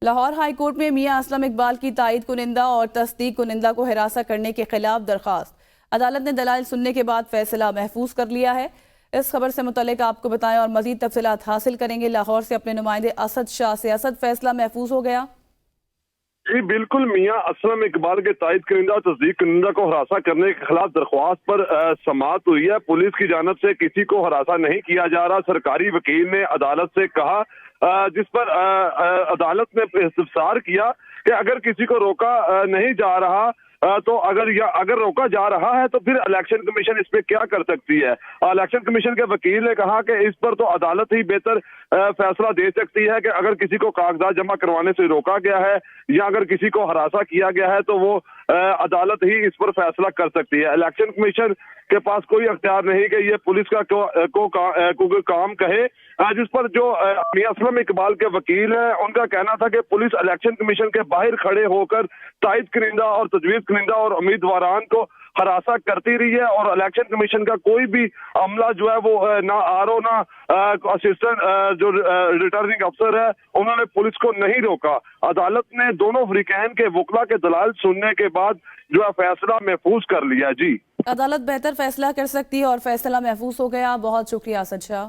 Lahore high court में मियां असलम इकबाल की तायद कुनिंदा और तस्दीक कुनिंदा को हिरासत करने के खिलाफ दरखास्त। अदालत ने दलाइल सुनने के बाद फैसला महफूज कर लिया है। इस खबर से मुतल्लिक आपको बताएं और मजीद तफसीलात हासिल करेंगे लाहौर से अपने नुमाइंदे असद शाह से। असद, फैसला महफूज हो गया? जी बिल्कुल, मियां असलम इकबाल के तायद कुनिंदा और तस्दीक कुनिंदा को हरासा करने के खिलाफ दरख्वास्त पर समाअत हुई है। पुलिस की जानब से किसी को हरासा नहीं किया जा रहा। सरकारी वकील ने अदालत से कहा, जिस पर अदालत ने इस्तफसार किया कि अगर किसी को रोका नहीं जा रहा तो अगर रोका जा रहा है तो फिर इलेक्शन कमीशन इस पे क्या कर सकती है। इलेक्शन कमीशन के वकील ने कहा कि इस पर तो अदालत ही बेहतर फैसला दे सकती है कि अगर किसी को कागजात जमा करवाने से रोका गया है या अगर किसी को हरासा किया गया है तो वो अदालत ही इस पर फैसला कर सकती है। इलेक्शन कमीशन के पास कोई अख्तियार नहीं कि ये पुलिस का को काम कहे। जिस पर जो मियां असलम इकबाल के वकील हैं उनका कहना था कि पुलिस इलेक्शन कमीशन के बाहर खड़े होकर तायद कुनिंदा और तजवीज़ कुनिंदा और उम्मीदवारान को हरासा करती रही है और इलेक्शन कमीशन का कोई भी अमला जो है वो ना आरओ ना असिस्टेंट जो रिटर्निंग अफसर है उन्होंने पुलिस को नहीं रोका। अदालत ने दोनों फरीकैन के वकला के दलाल सुनने के बाद जो है फैसला महफूज कर लिया। जी, अदालत बेहतर फैसला कर सकती है और फैसला महफूज हो गया। बहुत शुक्रिया असद शाह।